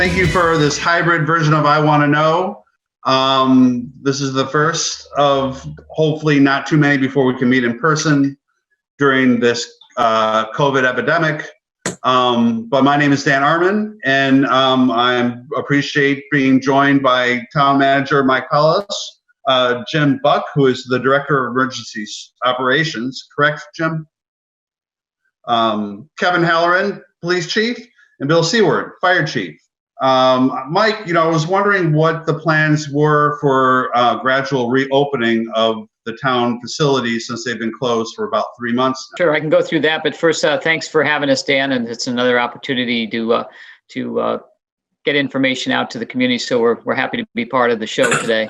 Thank you for this hybrid version of I Want to Know. This is the first of hopefully not too many before we can meet in person during this COVID epidemic. But my name is Dan Armin, and I appreciate being joined by Town Manager Mike Hollis, Jim Buck, who is the Director of Emergency Operations, correct, Jim? Kevin Halloran, Police Chief, and Bill Seward, Fire Chief. Mike, I was wondering what the plans were for gradual reopening of the town facilities since they've been closed for about 3 months now. Sure, I can go through that, but first, thanks for having us, Dan, and it's another opportunity to get information out to the community. So we're happy to be part of the show today.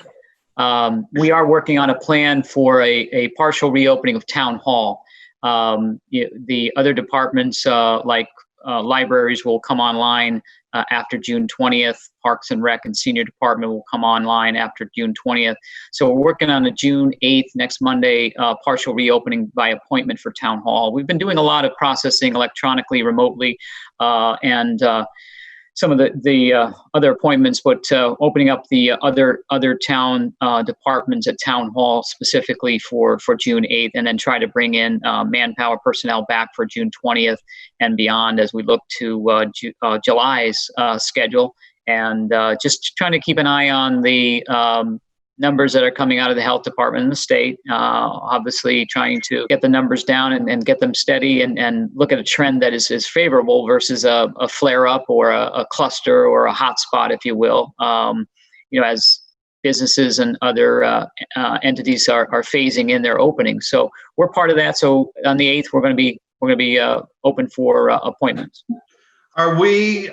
We are working on a plan for a partial reopening of Town Hall. The other departments like libraries will come online after June 20th. Parks and Rec and Senior Department will come online after June 20th. So we're working on a June 8th, next Monday, partial reopening by appointment for Town Hall. We've been doing a lot of processing electronically, remotely, and some of the other appointments, but opening up the other town departments at Town Hall specifically for June 8th, and then try to bring in manpower personnel back for June 20th and beyond as we look to July's schedule, and just trying to keep an eye on the numbers that are coming out of the health department in the state, obviously trying to get the numbers down and get them steady and look at a trend that is favorable versus a flare up or a cluster or a hot spot, if you will, as businesses and other entities are phasing in their opening. So we're part of that. So on the 8th, we're going to be open for appointments. Are we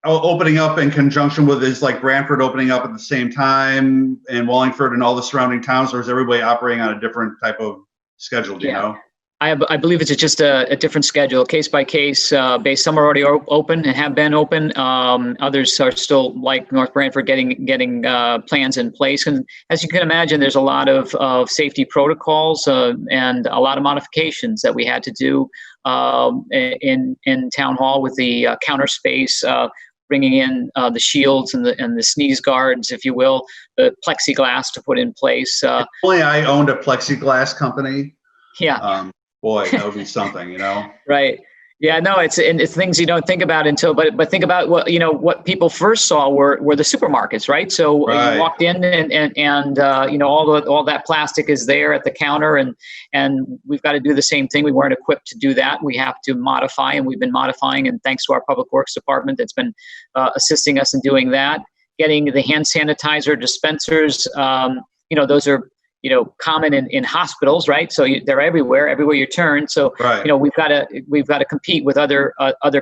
opening up in conjunction with, is like Brantford opening up at the same time and Wallingford and all the surrounding towns, or is everybody operating on a different type of schedule? Do you know? I believe it's just a different schedule, case by case based. Some are already open and have been open. Others are still, like North Brantford, getting plans in place. And as you can imagine, there's a lot of safety protocols and a lot of modifications that we had to do in Town Hall with the counter space. Bringing in the shields and the sneeze guards, if you will, the plexiglass to put in place. If only I owned a plexiglass company. Yeah. Boy, that would be something, Right. Yeah, no, it's things you don't think about until, but think about what people first saw were the supermarkets, right? So you walked in and all that plastic is there at the counter, and we've got to do the same thing. We weren't equipped to do that. We have to modify, and we've been modifying, and thanks to our Public Works Department that's been assisting us in doing that. Getting the hand sanitizer dispensers, those are common in hospitals, right? So they're everywhere you turn. So, we've got to compete with other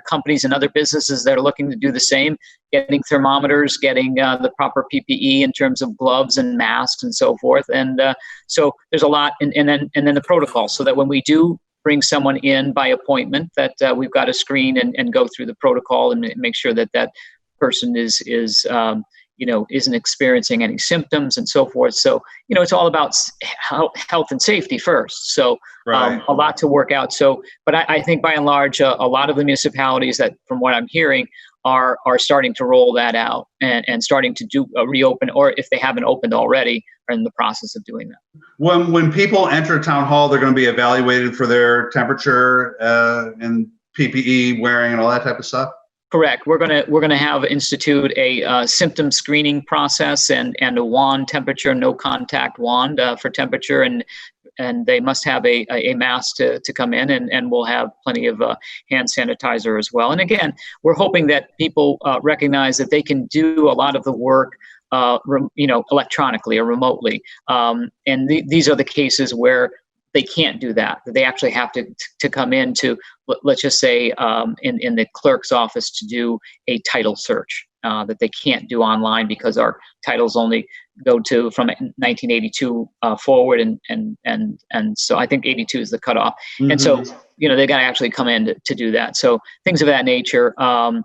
companies and other businesses that are looking to do the same, getting thermometers, getting the proper PPE in terms of gloves and masks and so forth. And so there's a lot, and then the protocol, so that when we do bring someone in by appointment, that we've got to screen and go through the protocol and make sure that person isn't experiencing any symptoms and so forth. So, it's all about health and safety first. So a lot to work out. So, but I think by and large, a lot of the municipalities that, from what I'm hearing, are starting to roll that out and starting to do a reopen, or if they haven't opened already, are in the process of doing that. When people enter Town Hall, they're going to be evaluated for their temperature and PPE wearing and all that type of stuff? Correct. We're gonna have institute a symptom screening process and a wand temperature, no contact wand for temperature, and they must have a mask to come in, and we'll have plenty of hand sanitizer as well. And again, we're hoping that people recognize that they can do a lot of the work electronically or remotely. And these are the cases where they can't do that. They actually have to come in to, let's just say, in the clerk's office to do a title search that they can't do online because our titles only go to from 1982 forward, and so I think 82 is the cutoff. Mm-hmm. And so they got to actually come in to do that. So things of that nature. And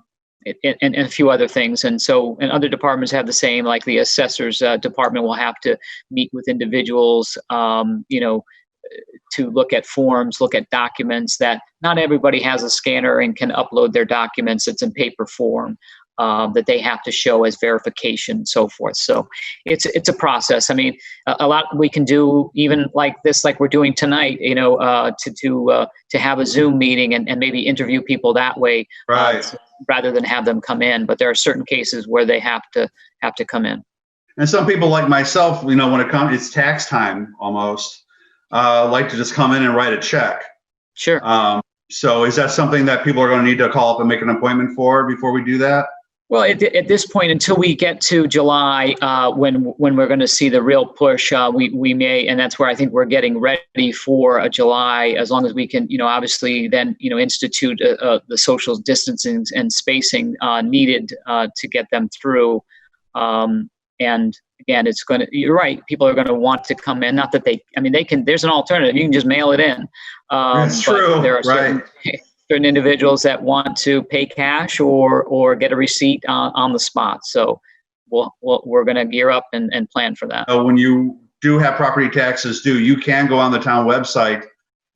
a few other things. And other departments have the same, like the assessor's department will have to meet with individuals, to look at forms, look at documents that not everybody has a scanner and can upload their documents. It's in paper form. that they have to show as verification and so forth. So it's a process. I mean, a lot we can do even like this, like we're doing tonight, to have a Zoom meeting and maybe interview people that way, Right. rather than have them come in. But there are certain cases where they have to come in. And some people like myself, when it comes, it's tax time almost, like to just come in and write a check. Sure. So is that something that people are going to need to call up and make an appointment for before we do that? Well, at this point, until we get to July, when we're going to see the real push, we may, and that's where I think we're getting ready for a July, as long as we can, obviously then, institute the social distancing and spacing needed to get them through. And again, you're right, people are going to want to come in. Not that they can, there's an alternative. You can just mail it in. That's true. There are certain individuals that want to pay cash or get a receipt on the spot. So we're going to gear up and plan for that. When you do have property taxes due, you can go on the town website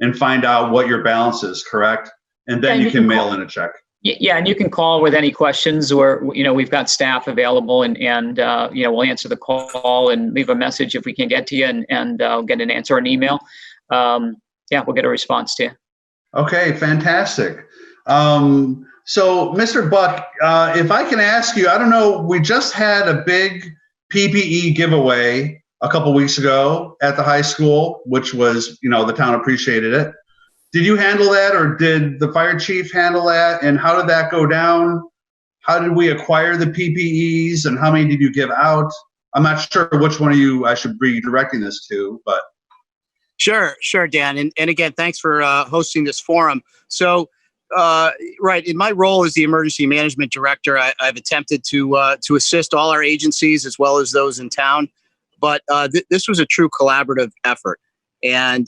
and find out what your balance is, correct? And then you can mail in a check. Yeah, and you can call with any questions, or we've got staff available, and we'll answer the call and leave a message if we can get to you, and get an answer or an email. We'll get a response to you. Okay, fantastic. So, Mr. Buck, if I can ask you, I don't know, we just had a big PPE giveaway a couple weeks ago at the high school, which was, the town appreciated it. Did you handle that, or did the fire chief handle that? And how did that go down? How did we acquire the PPEs, and how many did you give out? I'm not sure which one of you I should be directing this to, but. Sure, Dan. And again, thanks for hosting this forum. So, right, in my role as the emergency management director, I've attempted to assist all our agencies as well as those in town. But this was a true collaborative effort. And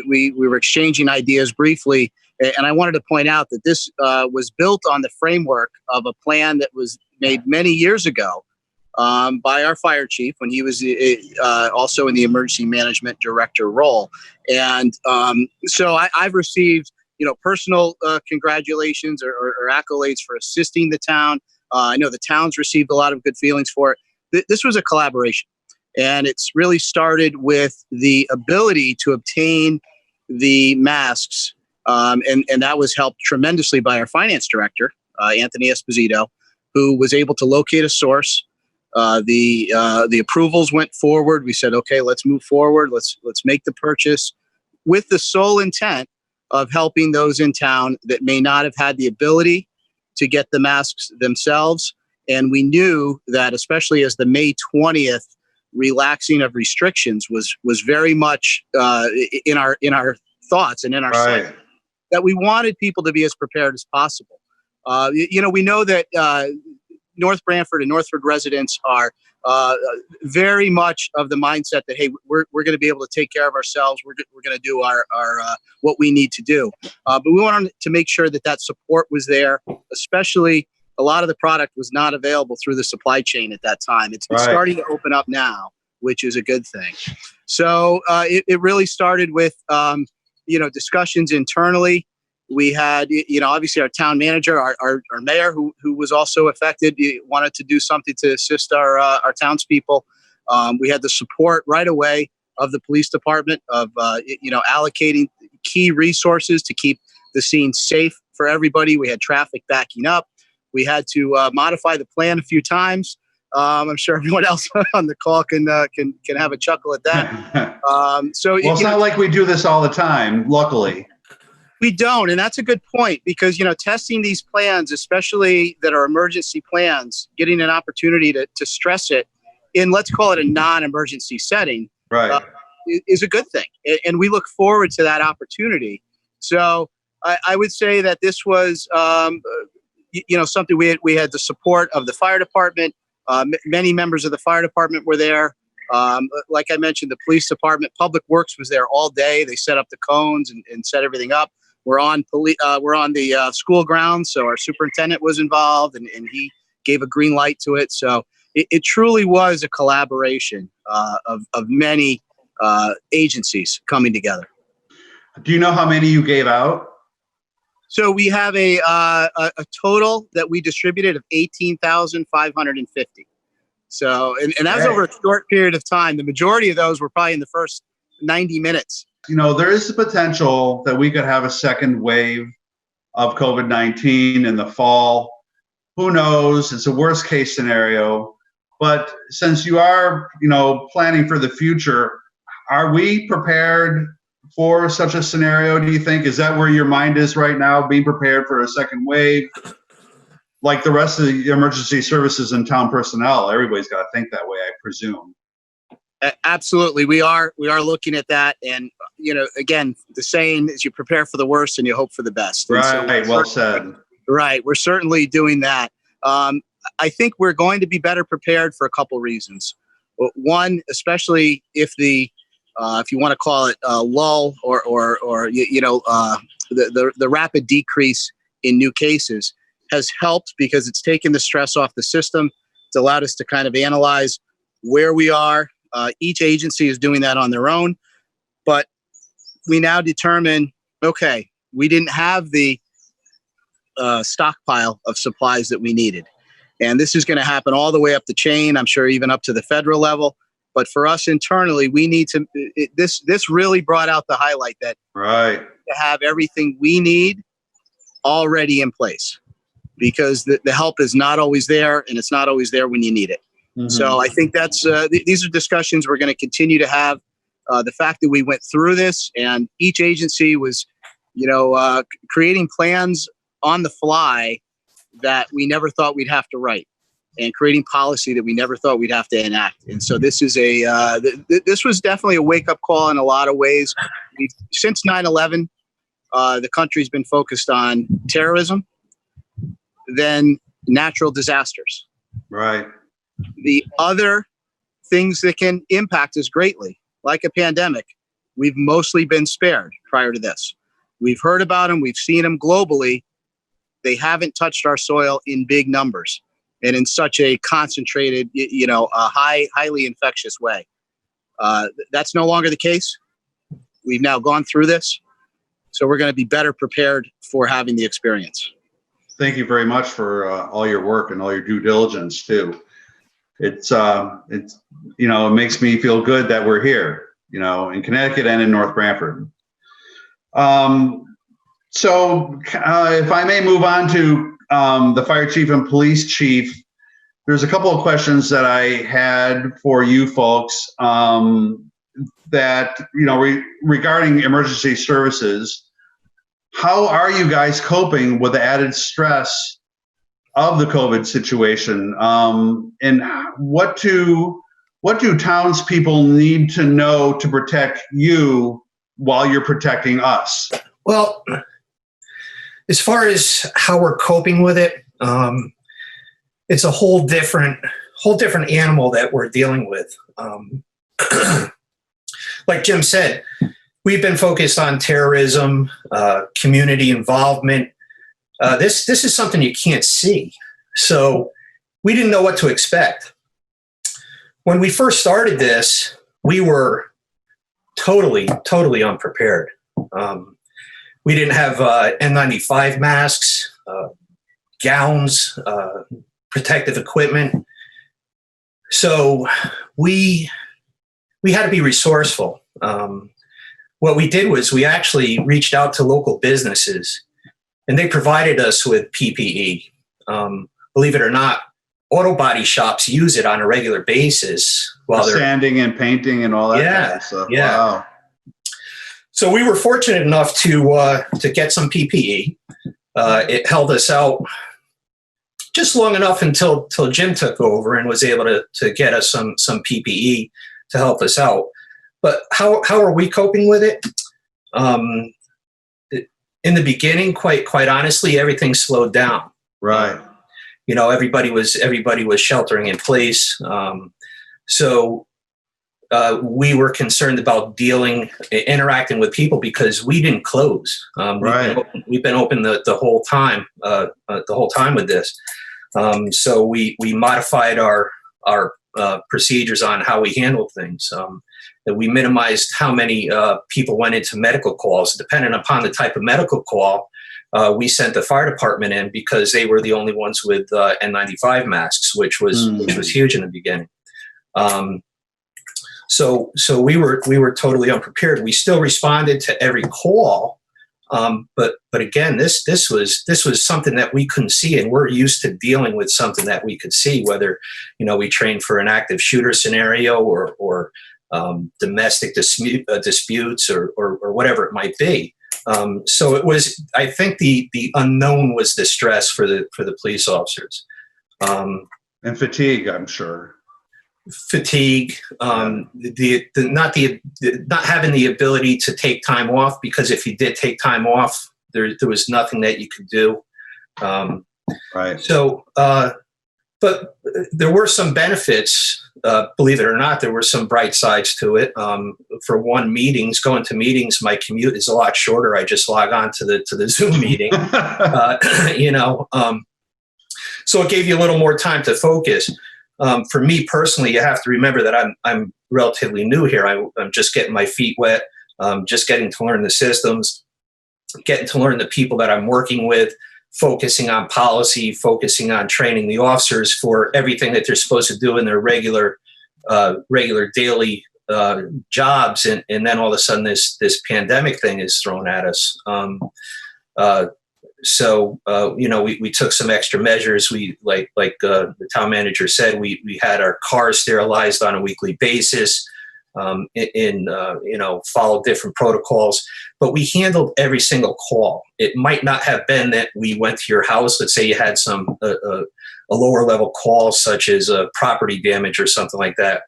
we were exchanging ideas briefly. And I wanted to point out that this was built on the framework of a plan that was made many years ago by our fire chief when he was also in the emergency management director role. And so I've received, personal congratulations or accolades for assisting the town. I know the town's received a lot of good feelings for it. This was a collaboration. And it's really started with the ability to obtain the masks. And that was helped tremendously by our finance director, Anthony Esposito, who was able to locate a source. The approvals went forward. We said, okay, let's move forward. Let's make the purchase with the sole intent of helping those in town that may not have had the ability to get the masks themselves. And we knew that, especially as the May 20th relaxing of restrictions was very much in our thoughts and in our sight, that we wanted people to be as prepared as possible. We know that North Branford and Northford residents are very much of the mindset that, hey, we're going to be able to take care of ourselves. We're going to do our what we need to do. But we wanted to make sure that support was there, especially a lot of the product was not available through the supply chain at that time. It's starting to open up now, which is a good thing. So it really started with, discussions internally. We had, obviously our town manager, our mayor, who was also affected, wanted to do something to assist our townspeople. We had the support right away of the police department of, allocating key resources to keep the scene safe for everybody. We had traffic backing up. We had to modify the plan a few times. I'm sure everyone else on the call can have a chuckle at that. So it's not like we do this all the time, luckily. We don't, and that's a good point, because testing these plans, especially that are emergency plans, getting an opportunity to stress it in, let's call it, a non-emergency setting, is a good thing, and we look forward to that opportunity. So I would say that this was something we had the support of the fire department. Many members of the fire department were there. Like I mentioned, the police department, Public Works was there all day. They set up the cones and set everything up. We're on the school grounds, so our superintendent was involved, and he gave a green light to it. So it truly was a collaboration of many agencies coming together. Do you know how many you gave out? So we have a total that we distributed of 18,550. So, and that was over a short period of time. The majority of those were probably in the first 90 minutes. You know, there is the potential that we could have a second wave of COVID-19 in the fall. Who knows? It's a worst case scenario. But since you are, you know, planning for the future, are we prepared for such a scenario, do you think? Is that where your mind is right now, being prepared for a second wave? Like the rest of the emergency services and town personnel, everybody's got to think that way, I presume. Absolutely. We are looking at that. And, you know, again, the saying is you prepare for the worst and you hope for the best. And right. Well said. Right. We're certainly doing that. I think we're going to be better prepared for a couple reasons. One, especially if you want to call it a lull or the rapid decrease in new cases has helped because it's taken the stress off the system. It's allowed us to kind of analyze where we are. Each agency is doing that on their own, but we now determine, okay, we didn't have the stockpile of supplies that we needed. And this is going to happen all the way up the chain, I'm sure even up to the federal level. But for us internally, we need to, this really brought out the highlight that to have everything we need already in place, because the help is not always there, and it's not always there when you need it. Mm-hmm. So I think that's these are discussions we're going to continue to have. The fact that we went through this and each agency was, creating plans on the fly that we never thought we'd have to write, and creating policy that we never thought we'd have to enact. And so this is this was definitely a wake-up call in a lot of ways. Since 9/11, the country's been focused on terrorism, then natural disasters. Right. The other things that can impact us greatly, like a pandemic, we've mostly been spared prior to this. We've heard about them. We've seen them globally. They haven't touched our soil in big numbers and in such a concentrated, a highly infectious way. That's no longer the case. We've now gone through this, so we're going to be better prepared for having the experience. Thank you very much for all your work and all your due diligence too. It makes me feel good that we're here, in Connecticut and in North Branford. So if I may move on to the fire chief and police chief, there's a couple of questions that I had for you folks that, regarding emergency services. How are you guys coping with the added stress of the COVID situation? And what do townspeople need to know to protect you while you're protecting us? Well, as far as how we're coping with it, it's a whole different animal that we're dealing with. Like Jim said, we've been focused on terrorism, community involvement. This is something you can't see. So we didn't know what to expect. When we first started this, we were totally unprepared. We didn't have N95 masks, gowns, protective equipment. So we had to be resourceful. What we did was we actually reached out to local businesses, and they provided us with PPE. Believe it or not, auto body shops use it on a regular basis while they're sanding and painting and all that kind of stuff. Yeah. Wow. So we were fortunate enough to get some PPE. It held us out just long enough until Jim took over and was able to get us some PPE to help us out. But how are we coping with it? In the beginning, quite honestly, everything slowed down. Right. Everybody was sheltering in place. So we were concerned about interacting with people because we didn't close. Right. We've been open the whole time with this. So we modified our procedures on how we handle things. That we minimized how many people went into medical calls. Depending upon the type of medical call, we sent the fire department in because they were the only ones with N95 masks, which was huge in the beginning. So we were totally unprepared. We still responded to every call, but again, this was something that we couldn't see, and we're used to dealing with something that we could see. Whether we trained for an active shooter scenario or domestic disputes or whatever it might be. So it was. I think the unknown was the stress for the police officers, and fatigue. I'm sure. Fatigue, not having the ability to take time off, because if you did take time off, there was nothing that you could do. Right. So, but there were some benefits. Believe it or not, there were some bright sides to it. For one, going to meetings, my commute is a lot shorter. I just log on to the Zoom meeting. So it gave you a little more time to focus. For me personally, you have to remember that I'm relatively new here. I'm just getting my feet wet, just getting to learn the systems, getting to learn the people that I'm working with, focusing on policy, focusing on training the officers for everything that they're supposed to do in their regular daily jobs, and then all of a sudden this pandemic thing is thrown at us. So we took some extra measures. We like the town manager said, we had our cars sterilized on a weekly basis, followed different protocols, but we handled every single call. It might not have been that we went to your house. Let's say you had a lower level call, such as property damage or something like that.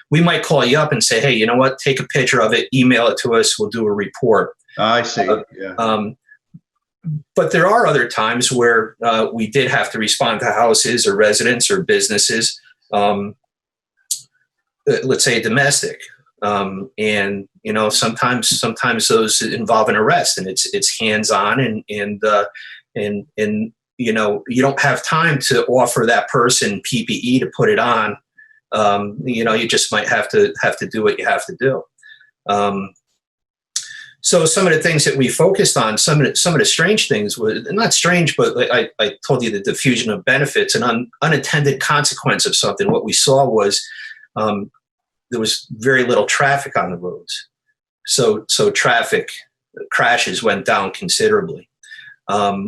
We might call you up and say, hey, you know what? Take a picture of it, email it to us. We'll do a report. I see. Yeah. But there are other times where we did have to respond to houses or residents or businesses, let's say domestic. And sometimes those involve an arrest, and it's hands-on, and you don't have time to offer that person PPE to put it on. You just might have to do what you have to do. So some of the things that we focused on, some of the strange things were not strange, but I told you the diffusion of benefits and unintended consequence of something. What we saw was there was very little traffic on the roads, so traffic crashes went down considerably.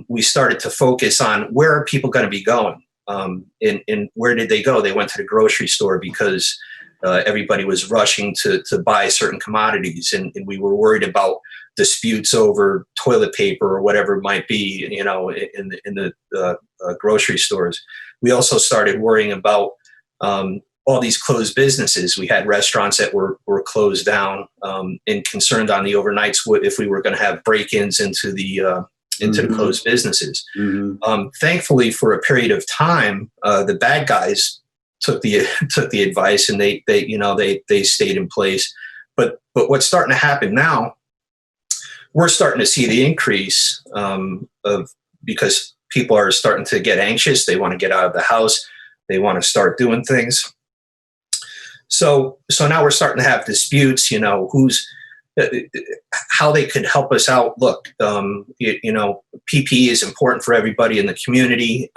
We started to focus on where are people going to be going, and where did they go? They went to the grocery store because everybody was rushing to buy certain commodities, and we were worried about disputes over toilet paper or whatever it might be, in the grocery stores. We also started worrying about all these closed businesses. We had restaurants that were closed down, and concerned on the overnights if we were going to have break-ins into the closed businesses. Mm-hmm. Thankfully, for a period of time, the bad guys took the advice, and they stayed in place. But what's starting to happen now, we're starting to see the increase because people are starting to get anxious. They want to get out of the house. They want to start doing things. So now we're starting to have disputes. How they could help us out. Look, PPE is important for everybody in the community.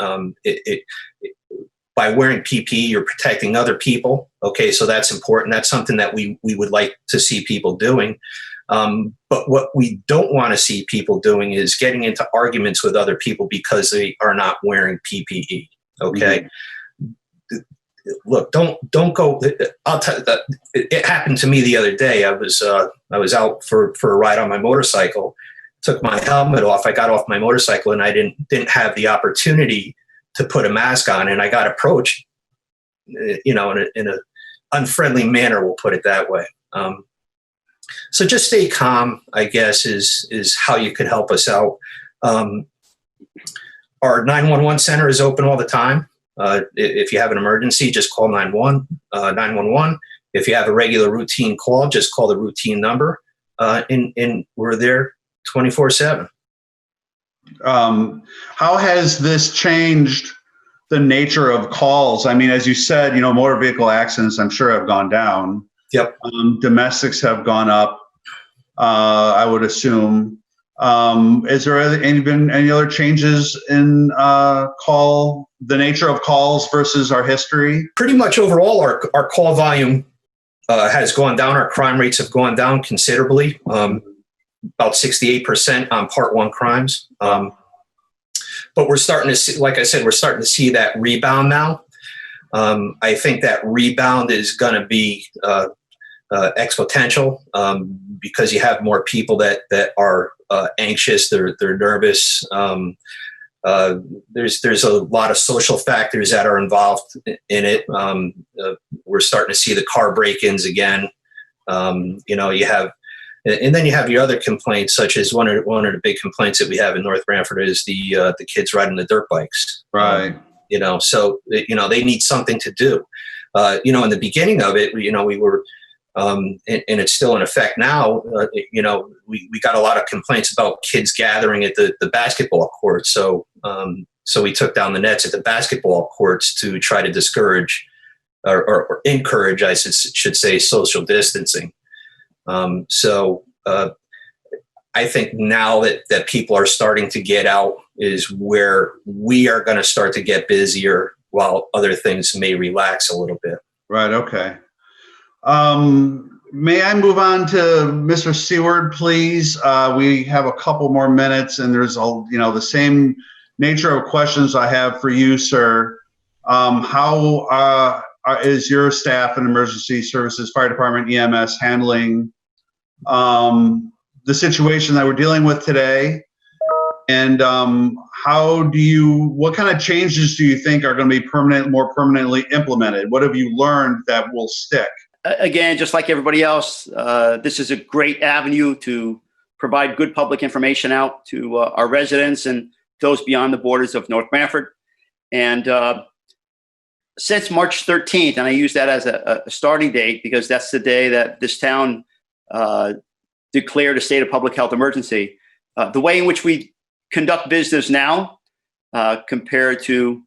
By wearing PPE, you're protecting other people. Okay, so that's important. That's something that we would like to see people doing. But what we don't want to see people doing is getting into arguments with other people because they are not wearing PPE. Okay. Mm-hmm. Look, don't go. I'll tell you that it happened to me the other day. I was out for a ride on my motorcycle, took my helmet off. I got off my motorcycle and I didn't have the opportunity to put a mask on, and I got approached, in an unfriendly manner. We'll put it that way. So just stay calm, I guess, is how you could help us out. Our 911 center is open all the time. If you have an emergency, just call 911. If you have a regular routine call, just call the routine number, and we're there 24/7. How has this changed the nature of calls? I mean, as you said, motor vehicle accidents, I'm sure, have gone down. Yep. Domestics have gone up, I would assume. Is there been any other changes in the nature of calls versus our history? Pretty much overall, our call volume has gone down. Our crime rates have gone down considerably, about 68% on Part 1 crimes. But we're starting to see, like I said, we're starting to see that rebound now. I think that rebound is going to be exponential because you have more people that are anxious, they're nervous. There's a lot of social factors that are involved in it. We're starting to see the car break-ins again. You have, and then you have your other complaints, such as one of the big complaints that we have in North Branford is the kids riding the dirt bikes. Right. So they need something to do. In the beginning of it, we were. And it's still in effect now. We got a lot of complaints about kids gathering at the basketball courts. So we took down the nets at the basketball courts to try to discourage or encourage, I should say, social distancing. I think now that people are starting to get out is where we are going to start to get busier while other things may relax a little bit. Right. Okay. May I move on to Mr. Seward, please? We have a couple more minutes, and there's the same nature of questions I have for you, sir. How is your staff in emergency services, fire department, EMS handling the situation that we're dealing with today? And what kind of changes do you think are going to be more permanently implemented? What have you learned that will stick? Again, just like everybody else, this is a great avenue to provide good public information out to our residents and those beyond the borders of North Branford. And since March 13th, and I use that as a starting date because that's the day that this town declared a state of public health emergency, the way in which we conduct business now compared to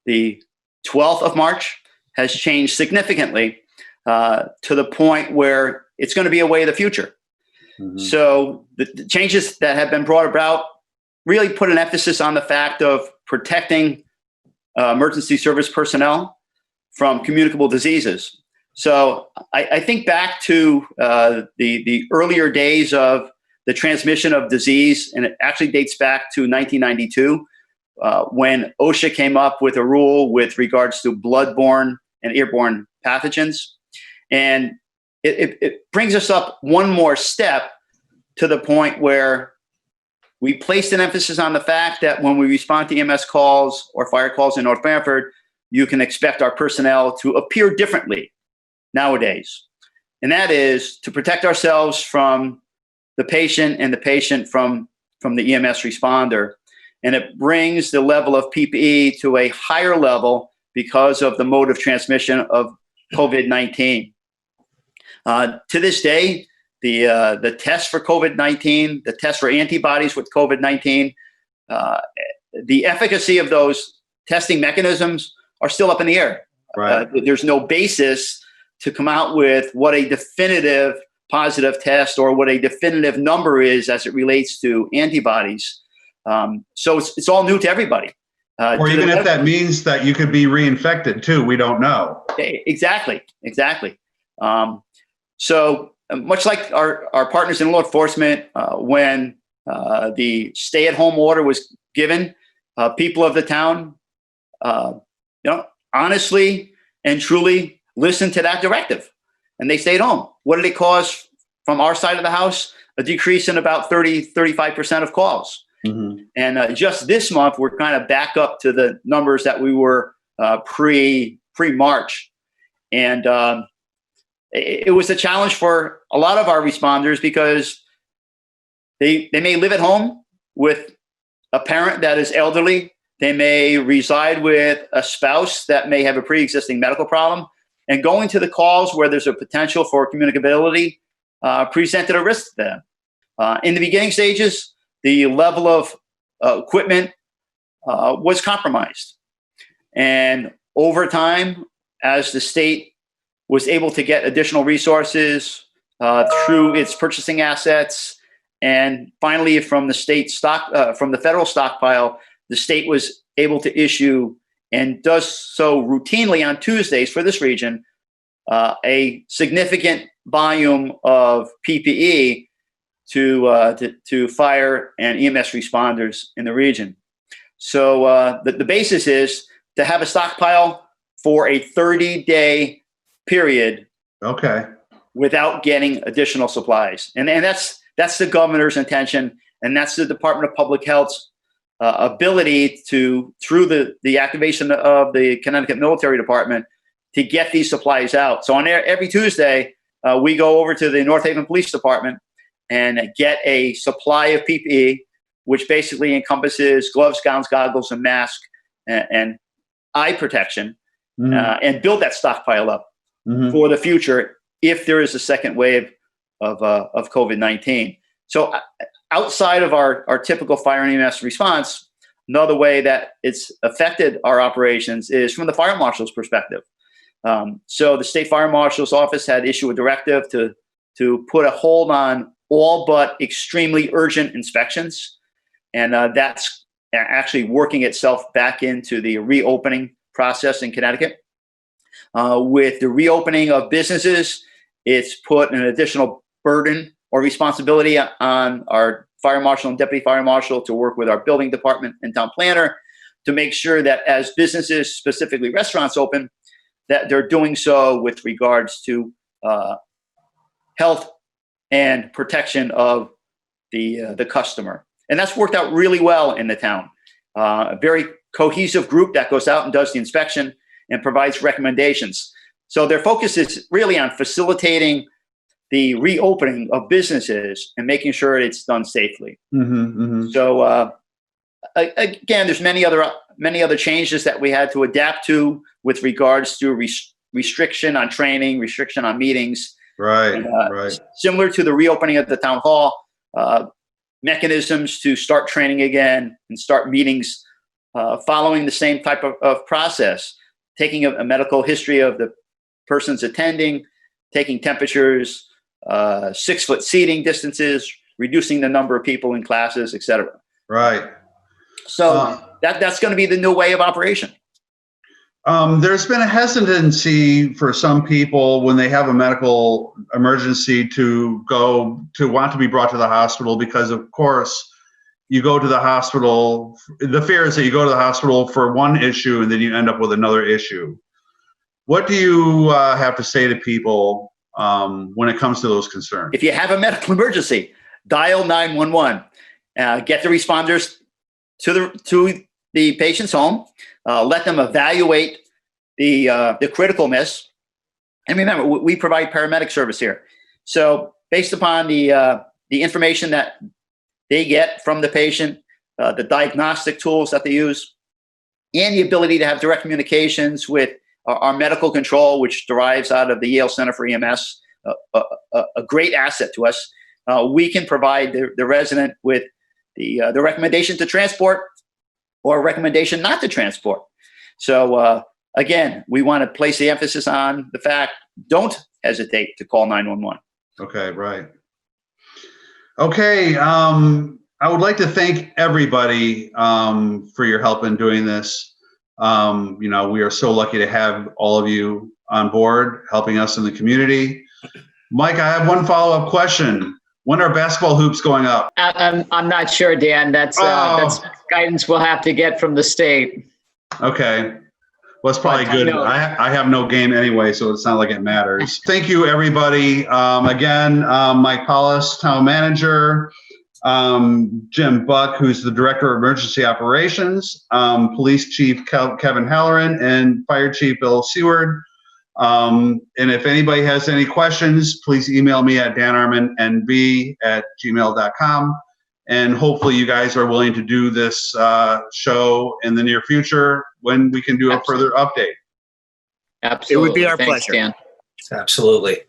the 12th of March has changed significantly. To the point where it's going to be a way of the future. Mm-hmm. So the changes that have been brought about really put an emphasis on the fact of protecting emergency service personnel from communicable diseases. So I think back to the earlier days of the transmission of disease, and it actually dates back to 1992 when OSHA came up with a rule with regards to bloodborne and airborne pathogens. And it brings us up one more step to the point where we placed an emphasis on the fact that when we respond to EMS calls or fire calls in North Branford, you can expect our personnel to appear differently nowadays. And that is to protect ourselves from the patient and the patient from the EMS responder. And it brings the level of PPE to a higher level because of the mode of transmission of COVID-19. To this day, the test for COVID-19, the test for antibodies with COVID-19, the efficacy of those testing mechanisms are still up in the air. Right. There's no basis to come out with what a definitive positive test or what a definitive number is as it relates to antibodies. So it's all new to everybody. Or even if that means that you could be reinfected too, we don't know. Exactly. So much like our partners in law enforcement, when the stay-at-home order was given, people of the town, honestly and truly listened to that directive, and they stayed home. What did it cause from our side of the house? A decrease in about 35% of calls. Mm-hmm. And just this month, we're kind of back up to the numbers that we were pre-March. And it was a challenge for a lot of our responders because they may live at home with a parent that is elderly. They may reside with a spouse that may have a pre-existing medical problem. And going to the calls where there's a potential for communicability presented a risk to them. In the beginning stages, the level of equipment was compromised. And over time, as the state was able to get additional resources through its purchasing assets And finally, from the from the federal stockpile, the state was able to issue, and does so routinely on Tuesdays for this region, a significant volume of PPE to fire and EMS responders in the region. So the basis is to have a stockpile for a 30-day period. Okay. Without getting additional supplies, and that's the governor's intention, and that's the Department of Public Health's ability to, through the activation of the Connecticut Military Department, to get these supplies out. So on every Tuesday, we go over to the North Haven Police Department and get a supply of PPE, which basically encompasses gloves, gowns, goggles, and masks, and eye protection, and build that stockpile up for the future if there is a second wave of COVID-19. So outside of our typical fire and EMS response, another way that it's affected our operations is from the fire marshal's perspective. So the state fire marshal's office had issued a directive to put a hold on all but extremely urgent inspections. And that's actually working itself back into the reopening process in Connecticut. With the reopening of businesses, it's put an additional burden or responsibility on our fire marshal and deputy fire marshal to work with our building department and town planner to make sure that as businesses, specifically restaurants, open, that they're doing so with regards to health and protection of the customer. And that's worked out really well in the town. A very cohesive group that goes out and does the inspection and provides recommendations. So their focus is really on facilitating the reopening of businesses and making sure it's done safely. So again, there's many other changes that we had to adapt to with regards to restriction on training, restriction on meetings. Right, and, right. Similar to the reopening of the town hall, mechanisms to start training again and start meetings following the same type of process, taking a medical history of the persons attending, taking temperatures, 6-foot seating distances, reducing the number of people in classes, et cetera. Right. So that's going to be the new way of operation. There's been a hesitancy for some people when they have a medical emergency to want to be brought to the hospital because, of course, you go to the hospital. The fear is that you go to the hospital for one issue and then you end up with another issue. What do you have to say to people when it comes to those concerns? If you have a medical emergency, dial 911. Get the responders to the patient's home. Let them evaluate the criticalness. And remember, we provide paramedic service here. So based upon the information that they get from the patient, the diagnostic tools that they use, and the ability to have direct communications with our medical control, which derives out of the Yale Center for EMS, a great asset to us, we can provide the resident with the recommendation to transport or a recommendation not to transport. So again, we want to place the emphasis on the fact, don't hesitate to call 911. Okay, right. Okay, I would like to thank everybody for your help in doing this. We are so lucky to have all of you on board helping us in the community. Mike, I have one follow-up question. When are basketball hoops going up? I'm not sure, Dan. That's guidance we'll have to get from the state. Okay. Well, it's probably good. I have no game anyway, so it's not like it matters. Thank you, everybody. Again, Mike Paulus, Town Manager, Jim Buck, who's the Director of Emergency Operations, Police Chief Kevin Halloran, and Fire Chief Bill Seward. And if anybody has any questions, please email me at danarminnb@gmail.com. And hopefully you guys are willing to do this show in the near future when we can do a further update. Absolutely. It would be our Thanks, pleasure. Dan. Absolutely.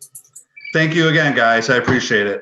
Thank you again, guys. I appreciate it.